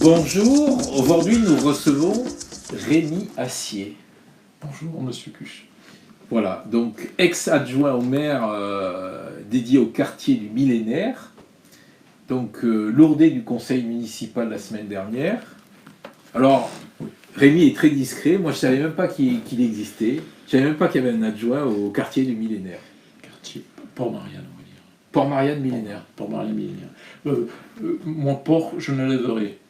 Bonjour, aujourd'hui nous recevons Rémi Assier. Bonjour, monsieur Cuche. Voilà, donc ex-adjoint au maire dédié au quartier du millénaire, donc lourdé du conseil municipal la semaine dernière. Alors, Rémi est très discret, moi je ne savais même pas qu'il existait, je ne savais même pas qu'il y avait un adjoint au quartier du millénaire. Quartier Port-Marianne, on va dire. Port-Marianne millénaire. Port-Marianne millénaire. Mon port, je ne l'aiderai.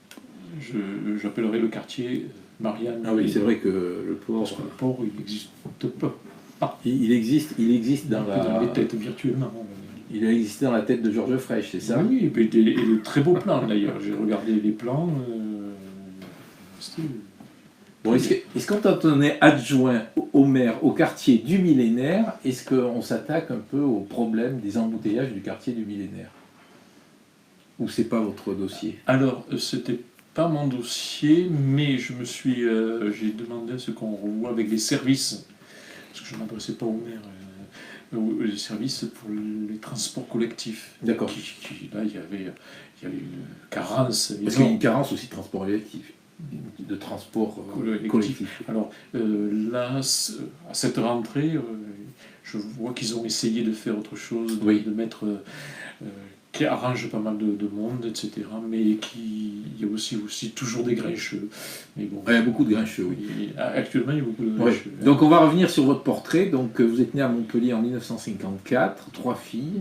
J'appellerai le quartier Marianne. Ah oui, c'est vrai que le port. Parce que le port, il n'existe pas. Il existe dans Dans les la. têtes virtuellement. Il a existé dans la tête de Georges Frêche, c'est ça? Oui, et de très beaux plans d'ailleurs. J'ai regardé les plans. Bon, est-ce qu'on quand on est adjoint au maire au quartier du millénaire, est-ce qu'on s'attaque un peu au problème des embouteillages du quartier du millénaire? Ou c'est pas votre dossier? Alors, c'était pas mon dossier, mais j'ai demandé à ce qu'on revoie avec les services, parce que je ne m'adressais pas au maire, les services pour les transports collectifs. D'accord. Là, il y avait une carence. Parce qu'il y a une carence aussi de transport collectif, de transport collectif. Alors là, à cette rentrée, je vois qu'ils ont essayé de faire autre chose, de mettre qui arrange pas mal de monde, etc. Mais il y a aussi toujours des grincheux. Mais bon, il y a beaucoup de grincheux, oui. Actuellement, il y a beaucoup de grincheux. Ouais. Donc on va revenir sur votre portrait. Donc vous êtes né à Montpellier en 1954, 3 filles,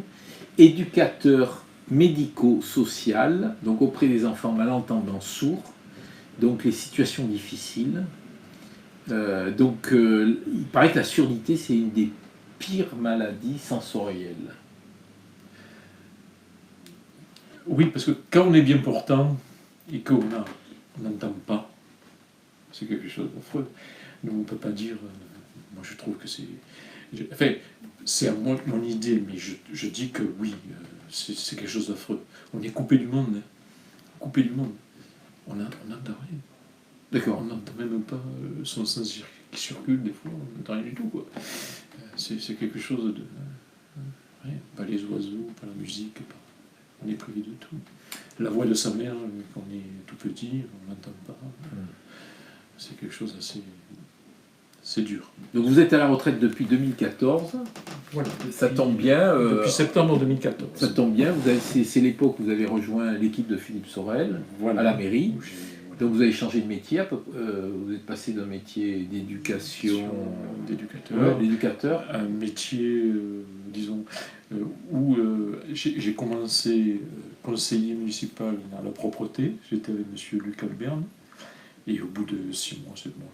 éducateur médico-social, donc auprès des enfants malentendants sourds, donc les situations difficiles. Il paraît que la surdité, c'est une des pires maladies sensorielles. Oui, parce que quand on est bien portant et qu'on n'entend pas, c'est quelque chose d'affreux. Nous, on ne peut pas dire. Moi, je trouve que c'est. Enfin, c'est mon idée, mais je dis que oui, c'est quelque chose d'affreux. On est coupé du monde. Hein. Coupé du monde. On n'entend rien. D'accord. On n'entend même pas son sens qui circule, des fois, on n'entend rien du tout. Quoi. C'est quelque chose de. Rien. Pas les oiseaux, pas la musique, pas. On est privé de tout. La voix de sa mère, quand on est tout petit, on n'entend pas. C'est quelque chose assez dur. Donc vous êtes à la retraite depuis 2014. Voilà. Ça tombe bien. Depuis septembre 2014. Ça tombe bien. C'est l'époque où vous avez rejoint l'équipe de Philippe Sorel à la mairie. Donc vous avez changé de métier. Vous êtes passé d'un métier d'éducateur. Un métier, disons, où j'ai commencé conseiller municipal à la propreté. J'étais avec M. Luc Alberne. Et au bout de 6 mois, c'est bon,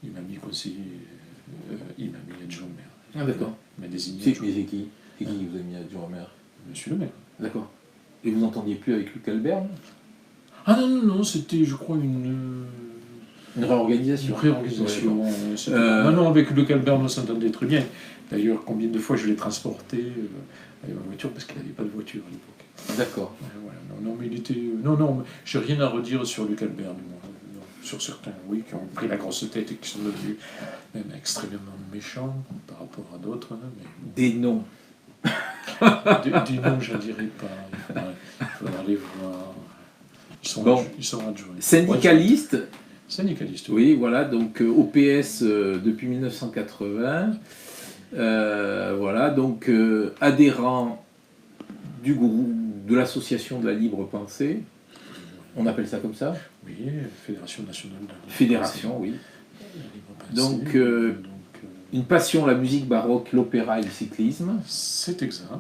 il m'a mis conseiller, il m'a mis adjoint au maire. Ah d'accord. Il m'a désigné. C'est qui vous a mis adjoint au maire? Monsieur le maire. D'accord. Et vous n'entendiez plus avec Luc Alberne? Ah non, c'était, je crois, une réorganisation. Une réorganisation. Non, avec Luc Alberne, on s'entendait très bien. D'ailleurs, combien de fois je l'ai transporté avec ma voiture, parce qu'il n'avait pas de voiture à l'époque. D'accord. Voilà. Non, mais il était. Non, j'ai rien à redire sur Luc Alberne, moi. Sur certains, oui, qui ont pris la grosse tête et qui sont devenus même extrêmement méchants par rapport à d'autres. Hein, mais... Des noms. Des noms, je ne dirais pas. Il faudra les voir. Ils sont adjoints. Syndicaliste. Syndicaliste. Oui, voilà, donc au PS depuis 1980. Voilà, donc adhérent du groupe de l'association de la libre pensée. On appelle ça comme ça? Oui, Fédération nationale de la libre Fédération, oui. Donc, une passion, la musique baroque, l'opéra et le cyclisme. C'est exact.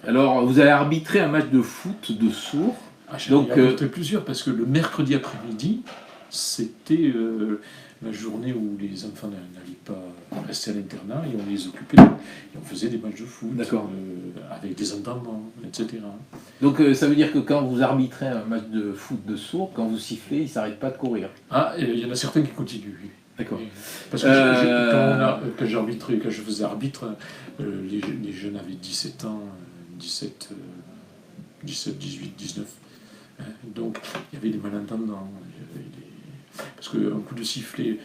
Alors, vous avez arbitré un match de foot de sourds. J'ai arbitré plusieurs, parce que le mercredi après-midi, c'était la journée où les enfants n'allaient pas rester à l'internat et on les occupait, et on faisait des matchs de foot avec des entendements, etc. Donc ça veut dire que quand vous arbitrez un match de foot de sourds, quand vous sifflez, ils ne s'arrêtent pas de courir? Ah, il y en a certains qui continuent, oui. D'accord. Parce que quand je faisais arbitre, les jeunes avaient 17 ans, 17, 18, 19. Donc il y avait des malentendants. Parce qu'un coup de sifflet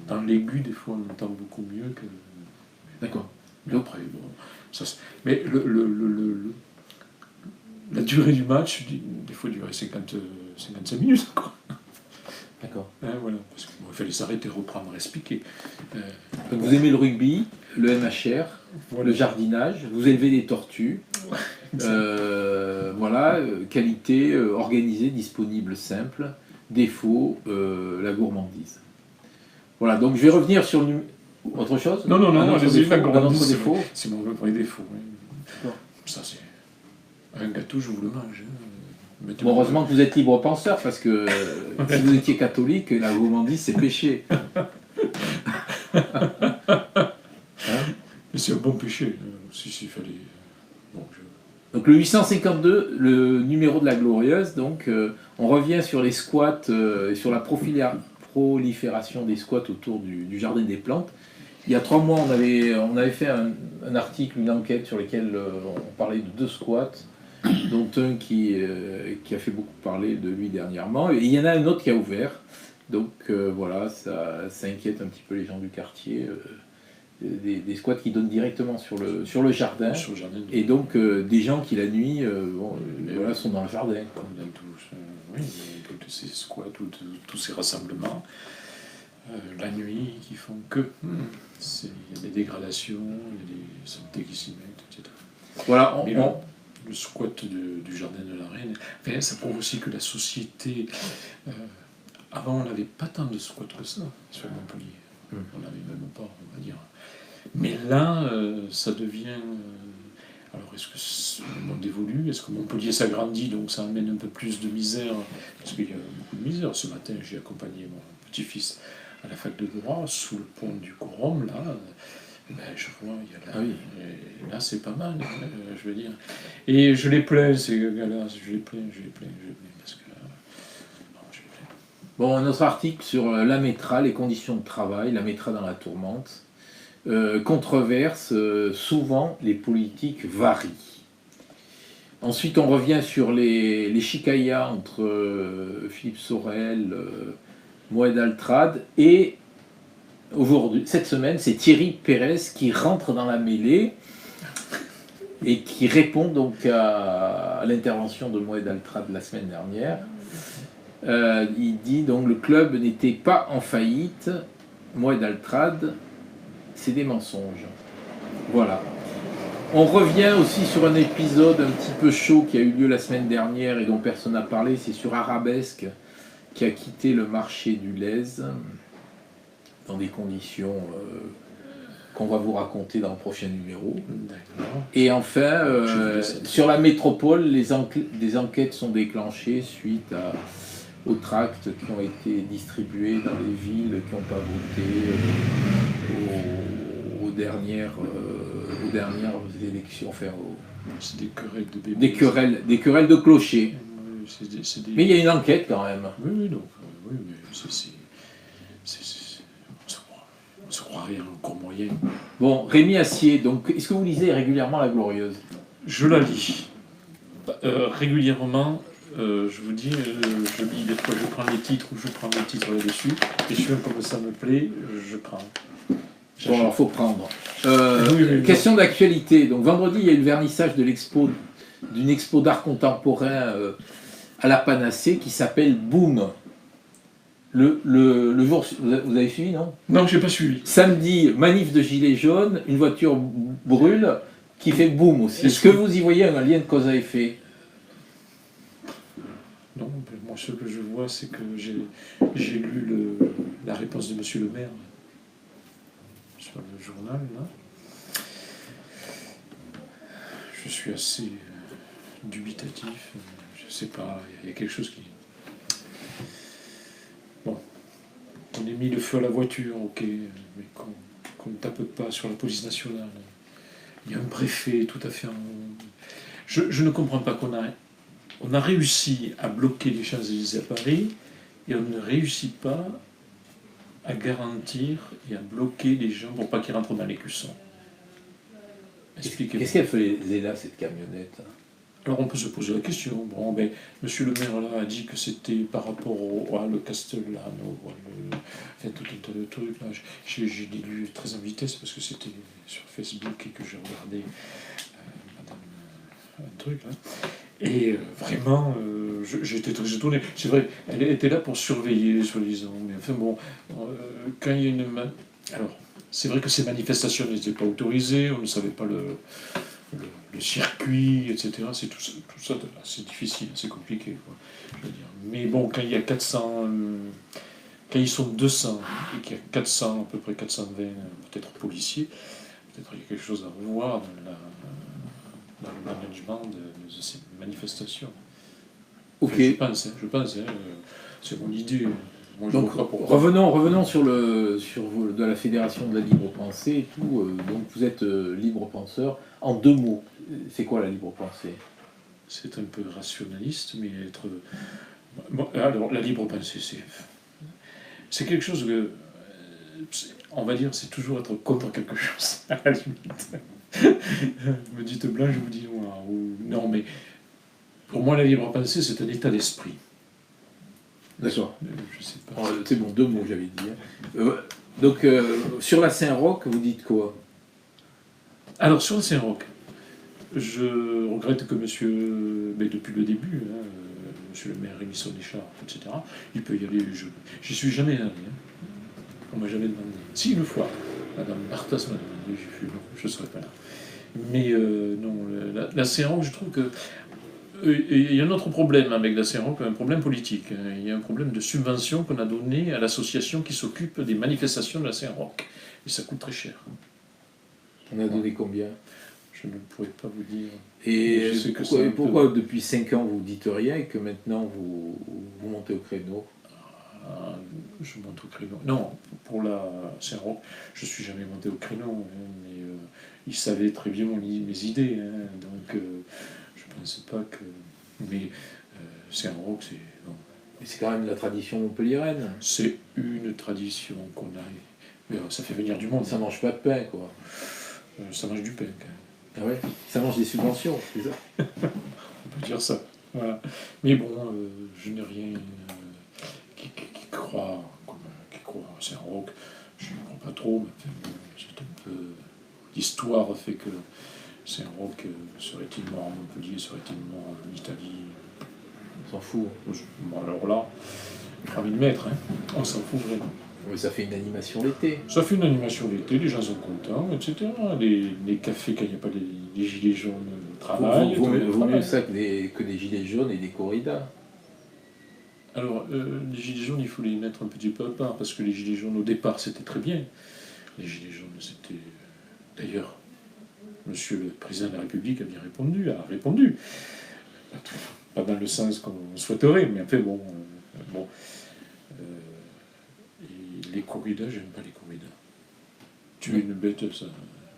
dans l'aigu, des fois, on entend beaucoup mieux que. D'accord. Mais après, bon, ça, mais la durée du match, des fois, durait 55 minutes, quoi. D'accord. Voilà, parce qu'il fallait s'arrêter, reprendre, expliquer. Donc vous aimez le rugby, le MHR, Voilà. le jardinage, vous élevez des tortues. Voilà, qualité, organisée, disponible, simple. Défaut, la gourmandise. Voilà, donc je vais revenir sur le autre chose. Non, Un autre allez-y, défaut, la un autre gourmandise, défaut. c'est mon vrai défaut. Oui. D'accord. Ça, c'est un gâteau, je vous le mange. Bon, heureusement que vous êtes libre penseur, parce que si vous étiez catholique, la gourmandise, c'est péché. Mais c'est un bon péché, s'il fallait... Bon, Donc le 852, le numéro de la Glorieuse, donc on revient sur les squats et sur la prolifération des squats autour du Jardin des Plantes. Il y a 3 mois, on avait fait un article, une enquête sur lequel on parlait de 2 squats, dont un qui a fait beaucoup parler de lui dernièrement. Et il y en a un autre qui a ouvert. Donc voilà, ça inquiète un petit peu les gens du quartier. Des squats qui donnent directement sur le jardin. sur le jardin, Et donc des gens qui la nuit voilà, sont dans le jardin. Quoi. Dans tous ces squats, tous ces rassemblements, la nuit, qui font que il y a des dégradations, il y a des saletés qui s'y mettent, etc. Voilà, le squat du jardin de la Reine, enfin, ça prouve aussi que la société... avant, on n'avait pas tant de squats que ça sur Montpellier. On n'avait même pas, on va dire. Mais là, ça devient... alors, est-ce que le monde évolue? Est-ce que Montpellier s'agrandit, donc ça amène un peu plus de misère? Parce qu'il y a beaucoup de misère. Ce matin, j'ai accompagné mon petit-fils à la fac de droit, sous le pont du Corum, là. Ben, je vois, il y a là... Ah oui. Et là, c'est pas mal, je veux dire. Et je les plains, ces gars-là. Je les plains, parce que... non, je les plains. bon, un autre article sur la Métra, les conditions de travail, la Métra dans la tourmente. Controverse, souvent les politiques varient. Ensuite, on revient sur les chicayas entre Philippe Sorel, Moed Altrad, et aujourd'hui, cette semaine, c'est Thierry Pérez qui rentre dans la mêlée et qui répond donc à l'intervention de Moed Altrad la semaine dernière. Il dit donc le club n'était pas en faillite. Moed Altrad, c'est des mensonges. Voilà. On revient aussi sur un épisode un petit peu chaud qui a eu lieu la semaine dernière et dont personne n'a parlé, c'est sur Arabesque qui a quitté le marché du Lez dans des conditions qu'on va vous raconter dans le prochain numéro. D'accord. Et enfin, sur la métropole, des enquêtes sont déclenchées suite aux tracts qui ont été distribués dans les villes qui n'ont pas voté aux dernières élections. Enfin, c'est des querelles de bébés. Des querelles de clochers. Oui, mais il y a une enquête quand même. Oui, donc, oui, mais on se croirait encore moyen. Bon, Rémi Assier, donc, est-ce que vous lisez régulièrement La Glorieuse? Je la lis. Régulièrement, je vous dis, je lis des fois, je prends les titres ou je prends les titres là-dessus, et je fais comme ça me plaît, je prends. Bon, alors, il faut prendre. Oui. Question d'actualité. Donc, vendredi, il y a eu le vernissage d'une expo d'art contemporain à la Panacée qui s'appelle Boom. Le jour, vous avez suivi, non? Non, je n'ai pas suivi. Samedi, manif de gilets jaunes, une voiture brûle qui fait boum aussi. Est-ce que vous y voyez un lien de cause à effet? Non, moi ce que je vois, c'est que j'ai lu la réponse de Monsieur le maire sur le journal, là. Je suis assez dubitatif. Je sais pas, il y a quelque chose qui... Bon, on ait mis le feu à la voiture, ok, mais qu'on ne tape pas sur la police nationale. Il y a un préfet tout à fait... Je ne comprends pas on a réussi à bloquer les Champs-Élysées à Paris et on ne réussit pas à garantir et à bloquer les gens pour pas qu'ils rentrent dans les cuissons. Qu'est-ce qu'elle faisait là, cette camionnette? Alors on peut se poser la question. Bon, ben, monsieur le maire là a dit que c'était par rapport à le Castellano, enfin tout un tas de trucs là. J'ai lu très en vitesse parce que c'était sur Facebook et que j'ai regardé un truc là. Et vraiment, j'étais très étonné. C'est vrai, elle était là pour surveiller, soi-disant. Mais enfin bon, quand il y a alors, c'est vrai que ces manifestations n'étaient pas autorisées, on ne savait pas le circuit, etc. C'est tout ça c'est difficile, c'est compliqué, quoi, je veux dire. Mais bon, quand il y a 400, quand ils sont 200 et qu'il y a 400, à peu près 420, peut-être policiers, peut-être qu'il y a quelque chose à revoir dans le management de ces manifestations. Ok. Enfin, je pense, c'est mon idée. Moi, je Donc vois pas pourquoi. revenons sur de la Fédération de la libre pensée et tout. Donc vous êtes libre penseur. En 2 mots, c'est quoi la libre pensée? C'est un peu rationaliste, mais être. Bon, alors, la libre pensée, c'est quelque chose que. On va dire, c'est toujours être contre quelque chose, à la limite. Me dites blanc, je vous dis noir. Non, mais pour moi, la libre pensée, c'est un état d'esprit. D'accord. Je sais pas. C'est bon, 2 mots j'avais dit. Donc sur la Saint-Roch, vous dites quoi? Alors, sur le Saint-Roch, je regrette que monsieur, mais depuis le début, monsieur le maire Rémi Sonnéchard, etc., il peut y aller. J'y suis jamais allé. On m'a jamais demandé. Si, une fois, madame Martas m'a demandé, j'ai fait non, je ne serai pas là. Mais non, la Saint-Roch, je trouve que. Il y a un autre problème avec la Saint-Roch, un problème politique. Il y a un problème de subvention qu'on a donné à l'association qui s'occupe des manifestations de la Saint-Roch. Et ça coûte très cher. On a donné combien? Je ne pourrais pas vous dire. Et Je sais que pourquoi depuis 5 ans vous dites rien et que maintenant vous montez au créneau? Je monte au créneau. Non, pour la Saint-Roch, je ne suis jamais monté au créneau. Mais ils savaient très bien mes idées. Donc je ne pensais pas que. Mais Saint-Roch, c'est. Mais c'est quand même la tradition montpelliéraine. C'est une tradition qu'on a. Mais ça fait venir du monde. Ça mange pas de pain, quoi. Ça mange du pain, quand même. Ah ouais. Ça mange des subventions, c'est ça? On peut dire ça. Voilà. Mais bon, je n'ai rien qui croit à Saint-Roch. Je ne crois pas trop, mais c'est un peu. L'histoire fait que Saint-Roch serait-il mort à Montpellier, serait-il mort en Italie? On s'en fout. Bon, alors là, 3000 mètres, on s'en fout vraiment. Mais ça fait une animation l'été. Ça fait une animation l'été, les gens sont contents, etc. Les cafés, quand il n'y a pas les gilets jaunes, travaillent. Vaut mieux ça que des gilets jaunes et des corridas. Alors, les gilets jaunes, il faut les mettre un petit peu à part, parce que les gilets jaunes, au départ, c'était très bien. Les gilets jaunes, c'était. D'ailleurs, monsieur le président de la République a bien répondu. Pas dans le sens qu'on souhaiterait, mais en fait, bon. Et les corridas, j'aime pas les corridas. Tuer une bête, ça.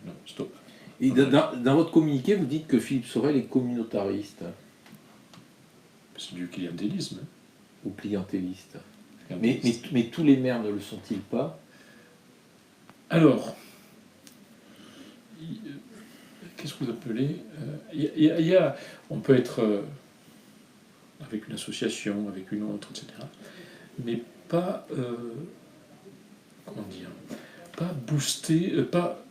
Non, stop. Et dans votre communiqué, vous dites que Philippe Sorel est communautariste. C'est du clientélisme. Ou clientéliste. Mais tous les maires ne le sont-ils pas? Alors, qu'est-ce que vous appelez on peut être avec une association, avec une autre, etc. Mais pas, comment dire, pas booster, pas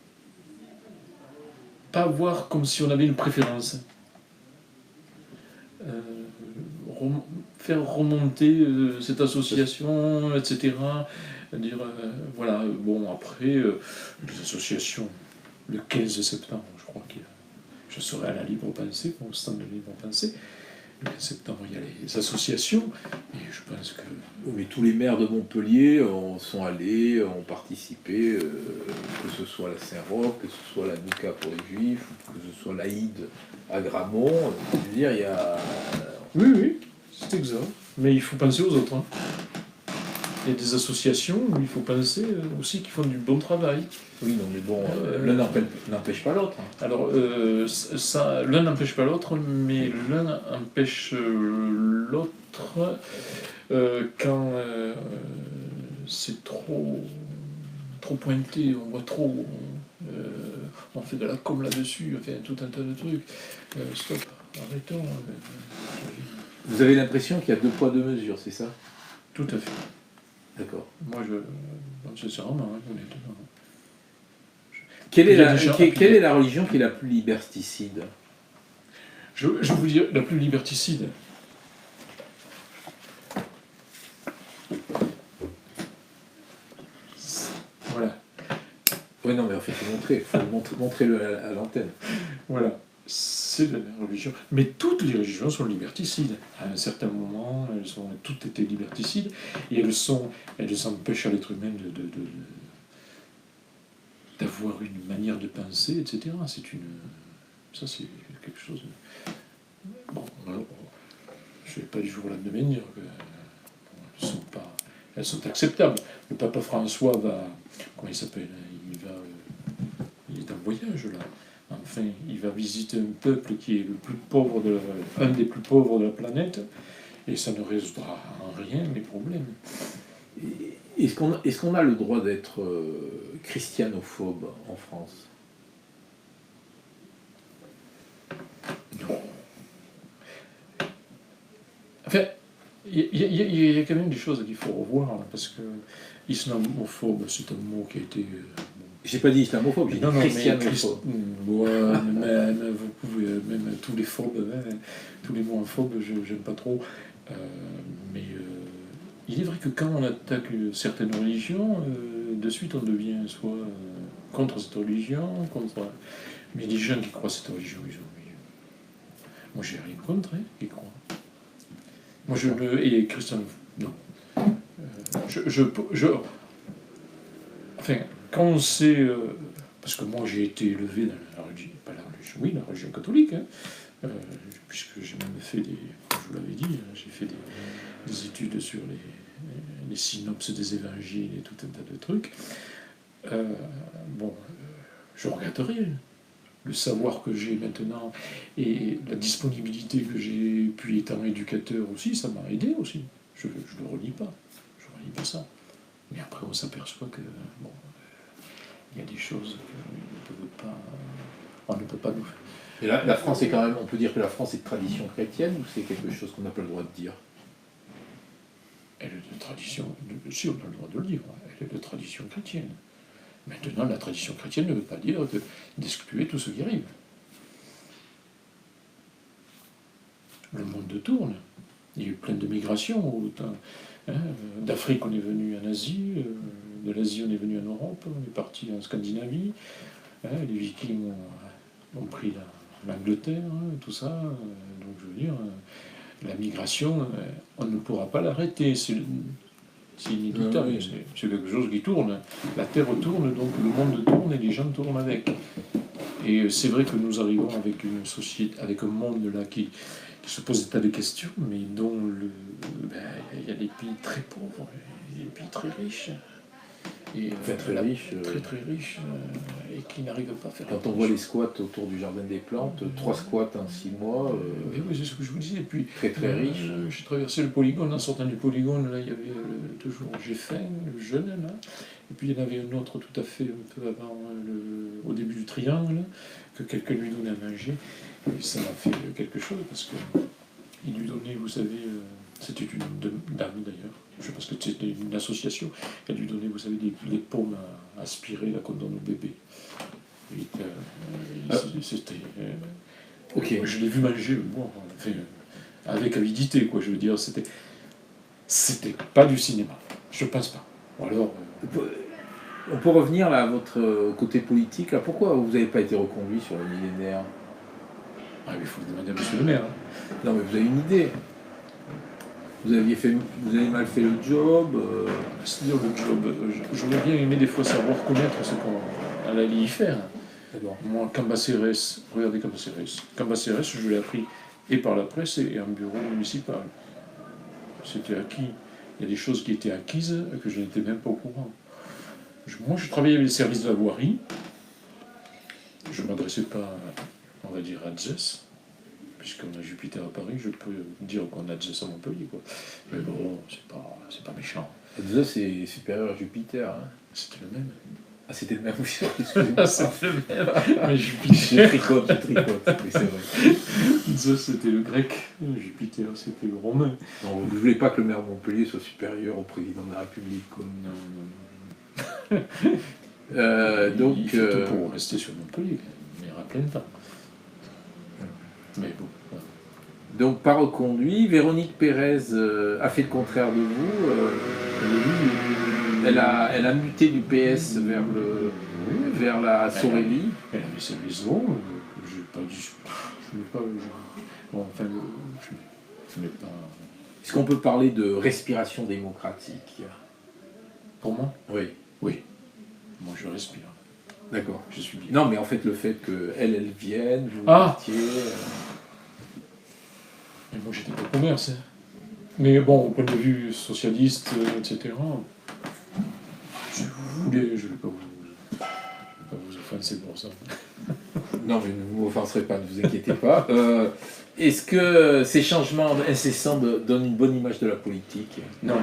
voir comme si on avait une préférence. Faire remonter cette association, etc. Dire, voilà, bon, après, les associations, le 15 septembre, je crois que je serai à la Libre Pensée, au stand de Libre Pensée. Le 15 septembre, il y a les associations, et je pense que. Mais tous les maires de Montpellier sont allés, ont participé, que ce soit la Saint-Roch, que ce soit la Nouka pour les Juifs, que ce soit l'Aïd à Gramont. Je veux dire, il y a. Oui, c'est exact. Mais il faut penser aux autres. Il y a des associations où il faut penser aussi qu'ils font du bon travail. Oui, non, mais bon, l'un n'empêche pas l'autre. Alors, l'un n'empêche pas l'autre, mais l'un empêche l'autre quand c'est trop pointé, on voit trop, on fait de la com là-dessus, enfin tout un tas de trucs. Stop, arrêtons. Vous avez l'impression qu'il y a 2 poids 2 mesures, c'est ça? Tout à fait. D'accord. Moi, sincèrement, honnêtement. Quelle est la religion qui est la plus liberticide? Je vous dis la plus liberticide. Voilà. Oui, non, mais en fait, il faut montrer-le à l'antenne. Voilà. C'est la religion. Mais toutes les religions sont liberticides. À un certain moment, elles ont toutes été liberticides. Et elles empêchent à l'être humain d'avoir une manière de penser, etc. Ça, c'est quelque chose. Bon, alors, je ne vais pas du jour au lendemain dire qu'elles elles sont acceptables. Le pape François va. Comment il s'appelle? Il est en voyage là. Enfin, il va visiter un peuple qui est le plus pauvre un des plus pauvres de la planète, et ça ne résoudra en rien les problèmes. Est-ce qu'on a le droit d'être christianophobe en France? Non. Enfin, il y a quand même des choses qu'il faut revoir, là, parce que islamophobe, c'est un mot qui a été. J'ai pas dit islamophobe, j'ai dit christianophobe. Ouais, même, vous pouvez, même tous les phobes, tous les mots phobes, j'aime pas trop. Mais il est vrai que quand on attaque certaines religions, de suite on devient soit contre cette religion, mais les gens qui croient cette religion, moi j'ai rien contre, qui croient. Moi je ne. Et Christian, non. Enfin, quand on sait. Parce que moi j'ai été élevé dans la religion. Pas la religion, oui, la religion catholique, puisque j'ai même fait comme je vous l'avais dit, j'ai fait des études sur les synopses des évangiles et tout un tas de trucs. Je regrette rien. Le savoir que j'ai maintenant et la disponibilité que j'ai, puis étant éducateur aussi, ça m'a aidé aussi. Je ne le relie pas. Je ne relie pas ça. Mais après, on s'aperçoit que, bon, il y a des choses on ne peut pas nous faire. Et la France est quand même, on peut dire que la France est de tradition chrétienne, ou c'est quelque chose qu'on n'a pas le droit de dire? Elle est de tradition, si on a le droit de le dire, elle est de tradition chrétienne. Maintenant, la tradition chrétienne ne veut pas dire d'exclure tout ce qui arrive. Le monde tourne. Il y a eu plein de migrations. D'Afrique, on est venu en Asie. De l'Asie, on est venu en Europe. On est parti en Scandinavie. Les Vikings ont pris l'Angleterre, tout ça. Donc, je veux dire, la migration, on ne pourra pas l'arrêter. C'est inéluctable. Oui. C'est quelque chose qui tourne. La Terre tourne, donc le monde tourne et les gens tournent avec. Et c'est vrai que nous arrivons avec une société, avec un monde là qui se pose des tas de questions, mais dont il y a des pays très pauvres, et des pays très riches. Et, très riches. Très riches, et qui n'arrivent pas à faire. Quand on voit les squats autour du jardin des plantes, 3 squats en 6 mois. Mais oui, c'est ce que je vous disais. Et puis, très riche. J'ai traversé le polygone, en sortant du polygone, là, il y avait toujours Géfin, le jeune, là. Et puis il y en avait un autre tout à fait un peu avant, au début du triangle, que quelqu'un lui donnait à manger. Et ça m'a fait quelque chose, parce qu'il lui donnait, vous savez, c'était une dame d'ailleurs, je pense que c'était une association, elle lui donnait, vous savez, des pommes à aspirer, là, qu'on donne au bébé. C'était... Okay. Je l'ai vu manger, bon, enfin, avec avidité, quoi, je veux dire, c'était pas du cinéma, je pense pas. Ou alors... On peut revenir là, à votre côté politique. Là. Pourquoi vous n'avez pas été reconduit sur le millénaire? Ah, il faut demander à monsieur le maire. Non, mais vous avez une idée. Vous avez mal fait le job. C'est-à-dire le job, j'aurais bien aimé des fois savoir connaître ce qu'on allait y faire. Moi, Cambacérès, regardez Cambacérès. Cambacérès, je l'ai appris et par la presse et en bureau municipal. C'était acquis. Il y a des choses qui étaient acquises que je n'étais même pas au courant. Moi, je travaillais avec les services de la voirie. Je ne m'adressais pas, on va dire, à Zès, puisqu'on a Jupiter à Paris, je peux dire qu'on a Zès à Montpellier, quoi. Mais bon, c'est pas méchant. Zès, c'est supérieur à Jupiter. Hein. C'était le même. Ah, c'était le même, excusez-moi. C'était le même, mais Jupiter... Je tricote, oui, c'est vrai. Zeus, c'était le grec, Jupiter, c'était le romain. Non, vous ne voulez pas que le maire de Montpellier soit supérieur au président de la République, quoi. Non. Donc, il fait tout pour rester sur Montpellier, mais à plein temps. Mais bon, voilà. Donc pas reconduit. Véronique Pérez a fait le contraire de vous. Elle a muté du PS vers la Sorelli. Elle avait sa maison, je n'ai pas dit. Je n'ai pas. Bon, enfin, je n'ai pas. Est-ce qu'on peut parler de respiration démocratique? Pour moi? Oui. Oui. Moi, je respire. D'accord. Je suis bien. Non, mais en fait, le fait qu'elle vienne, vous Ah partiez... Mais moi, j'étais pas au commerce. Hein. Mais bon, au point de vue socialiste, etc., si vous voulez, je ne vais pas vous offenser pour ça. Non, mais ne vous offenserez pas, ne vous inquiétez pas. Est-ce que ces changements incessants donnent une bonne image de la politique? Non.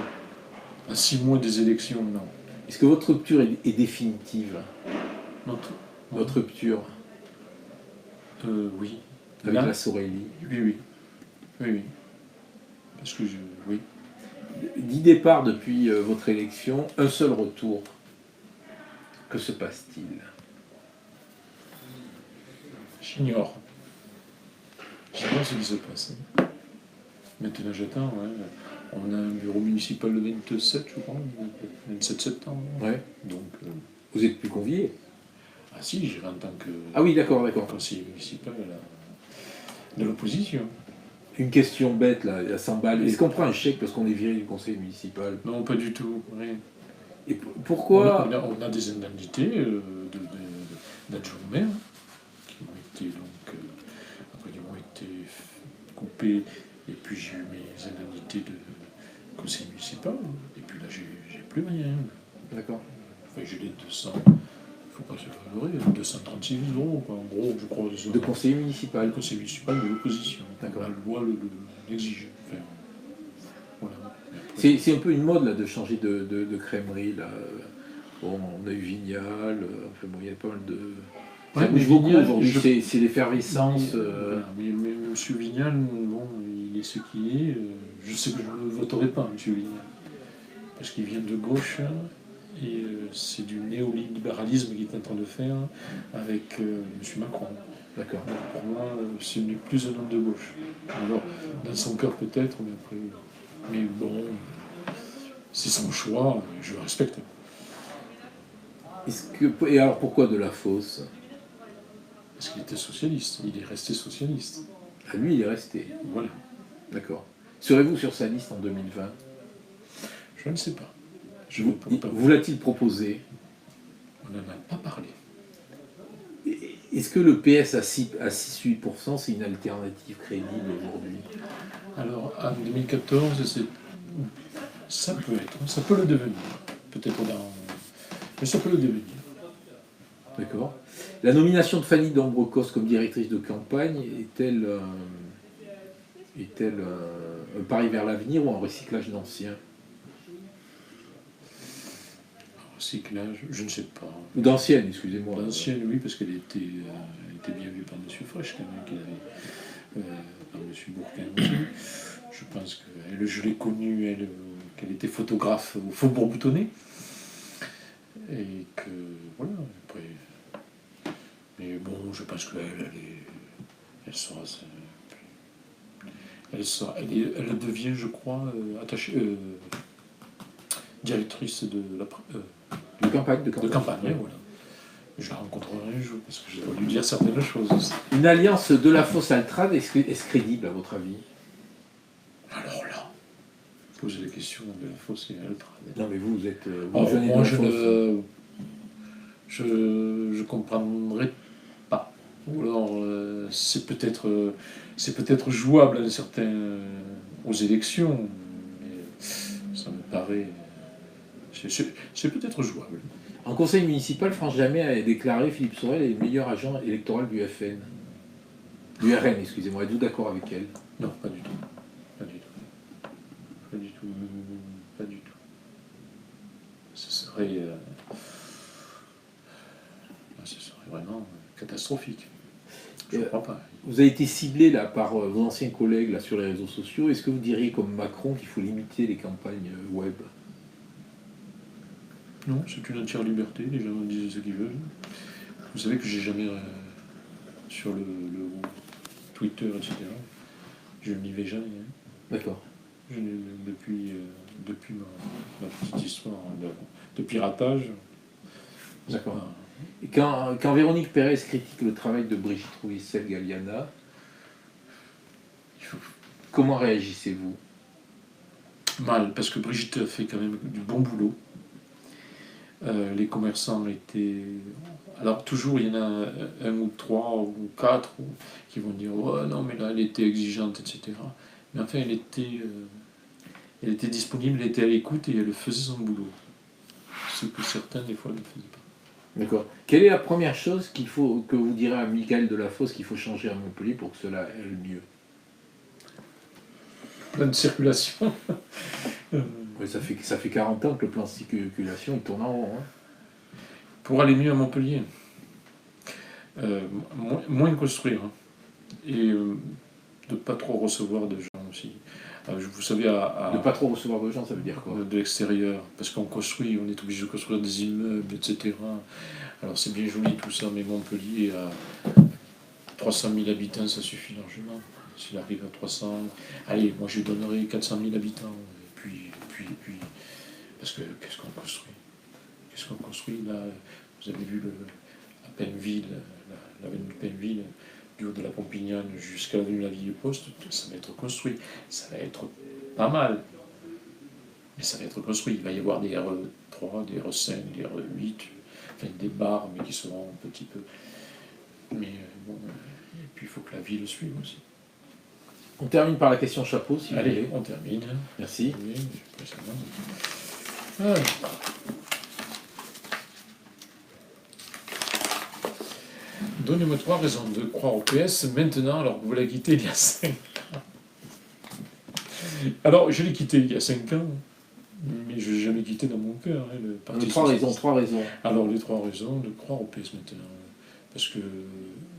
À 6 mois des élections, non. Est-ce que votre rupture est définitive? Votre rupture oui. avec Là, la Sorelli? Oui. Parce que oui. 10 départs depuis votre élection, un seul retour. Que se passe-t-il? J'ignore. J'ignore ce qui se passe. Maintenant, j'attends. Ouais. On a un bureau municipal le 27, je crois, le 27 septembre. Ouais. Donc, vous êtes plus convié? Ah si, j'irai en tant que oui, d'accord. conseiller municipal de l'opposition. Une question bête, là, à 100 balles. Est-ce qu'on prend un chèque parce qu'on est viré du conseil municipal? Non, pas du tout. Rien. Et pourquoi on a des indemnités d'adjoint au maire qui ont été donc après qui ont été coupées, et puis j'ai eu mes indemnités de conseil municipal, et puis là j'ai plus rien. D'accord. Enfin, j'ai les 200, faut pas se leurrer, 236 €, quoi, en gros, je crois. De conseiller municipal. Le conseil municipal de l'opposition. D'accord. La loi l'exige. Enfin, voilà. C'est un peu une mode là de changer de crèmerie là. Bon, on a eu Vignal, enfin bon, il y a pas mal de. Ça bouge beaucoup aujourd'hui, c'est l'effervescence. Mais M. Vignal, bon, il est ce qu'il est. Je sais que je ne voterai pas, M. Vignal. Parce qu'il vient de gauche, et c'est du néolibéralisme qu'il est en train de faire avec M. Macron. D'accord. Donc pour moi, ce n'est plus un homme de gauche. Alors, dans son cœur peut-être, mais après. Mais bon, c'est son choix, je le respecte. Et alors pourquoi de la fosse? Parce qu'il était socialiste, il est resté socialiste. Ah, lui, il est resté. Voilà. D'accord. Serez-vous sur sa liste en 2020? Je ne sais pas. Vous l'a-t-il proposé? On n'en a pas parlé. Est-ce que le PS à 6-8%, c'est une alternative crédible aujourd'hui? Alors, en 2014, ça peut être, ça peut le devenir. Peut-être mais ça peut le devenir. D'accord. La nomination de Fanny Dombrocos comme directrice de campagne est-elle un pari vers l'avenir ou un recyclage d'anciens? Recyclage, je ne sais pas. Ou d'anciennes, excusez-moi. D'ancienne, oui, parce qu'elle était bien vue par M. Fresh, quand même, par M. Bourquin aussi. Je pense que je l'ai connue, qu'elle était photographe au Faubourg Boutonné. Et que, voilà, après. Mais bon, je pense qu'elle elle devient, je crois, directrice de campagne. De campagne, ouais. voilà. Je la rencontrerai un jour, parce que je dois lui dire certaines choses aussi. Une alliance de la fosse Altrad, est-ce crédible à votre avis? Alors là, poser la question de la fosse et Altrad. Non mais vous êtes... moi, je comprendrais pas. Ou alors, c'est peut-être jouable à aux élections, mais ça me paraît... C'est peut-être jouable. En conseil municipal, France Jamais a déclaré Philippe Sorel est le meilleur agent électoral du FN. Du RN, excusez-moi. Êtes-vous d'accord avec elle? Non, pas du tout. Pas du tout. Pas du tout. Pas du tout. Ce serait vraiment catastrophique. Je ne crois pas. Vous avez été ciblé là, par vos anciens collègues là, sur les réseaux sociaux. Est-ce que vous diriez comme Macron qu'il faut limiter les campagnes web? Non, c'est une entière liberté, les gens disent ce qu'ils veulent. Vous savez que j'ai jamais sur le Twitter, etc. Je n'y vais jamais. Hein. D'accord. Depuis ma petite histoire de piratage. D'accord. Pas- Et quand Véronique Pérez critique le travail de Brigitte Rouissel-Galliana, comment réagissez-vous? Mal, parce que Brigitte a fait quand même du bon boulot. Les commerçants étaient. Alors, toujours, il y en a un ou trois ou quatre qui vont dire oh, non, mais là, elle était exigeante, etc. Mais enfin, elle était disponible, elle était à l'écoute et elle faisait son boulot. Ce que certains, des fois, ne faisaient pas. D'accord. Quelle est la première chose que vous direz à Michael Delafosse qu'il faut changer à Montpellier pour que cela aille mieux? Plein de circulation. Oui, ça fait 40 ans que le plan de circulation il tourne en rond. Hein. Pour aller mieux à Montpellier, moins construire. Hein. Et de ne pas trop recevoir de gens aussi. Vous savez, De pas trop recevoir de gens, ça veut dire quoi? de l'extérieur, parce qu'on construit, on est obligé de construire des immeubles, etc. Alors c'est bien joli tout ça, mais Montpellier à 300 000 habitants, ça suffit largement. S'il arrive à 300, allez, moi je lui donnerai 400 000 habitants, et puis, parce que qu'est-ce qu'on construit? Qu'est-ce qu'on construit là? Vous avez vu la Penneville, l'avenue de Penneville, du haut de la Pompignane jusqu'à l'avenue de la Ville-Poste, ça va être construit. Ça va être pas mal. Mais ça va être construit. Il va y avoir des RE3, des RE5, des RE8, enfin des barres, mais qui seront un petit peu. Mais bon, et puis il faut que la ville suive aussi. On termine par la question chapeau, si vous Allez, voulez. on termine. Merci. Oui, précédemment. Donnez-moi 3 raisons de croire au PS maintenant alors que vous l'avez quitté il y a 5 ans. Alors, je l'ai quitté il y a 5 ans, mais je ne l'ai jamais quitté dans mon cœur. Hein, le Parti Trois socialiste. raisons. Alors, les 3 raisons de croire au PS maintenant. Parce que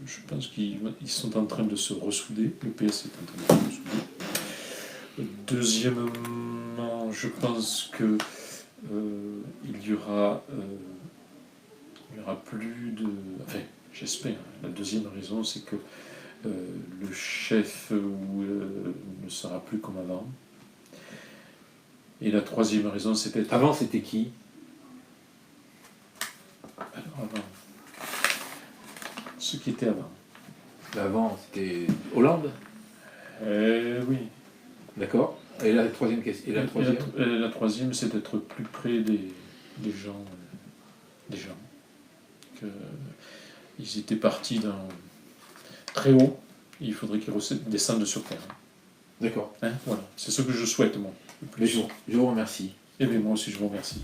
je pense qu'ils sont en train de se ressouder. Le PS est en train de se ressouder. Deuxièmement, je pense que il y aura plus de. Enfin, j'espère. La deuxième raison, c'est que le chef ne sera plus comme avant. Et la troisième raison, c'est peut-être. Avant, c'était qui? Alors, avant. Ce qui était avant. Avant, c'était Hollande. Oui. D'accord. Et la troisième question. Et la troisième? La troisième, c'est d'être plus près des gens. Des gens. Ils étaient partis très haut. Il faudrait qu'ils descendent sur terre. D'accord. Hein, voilà. C'est ce que je souhaite, moi. Je vous remercie. Et bien, moi aussi, je vous remercie.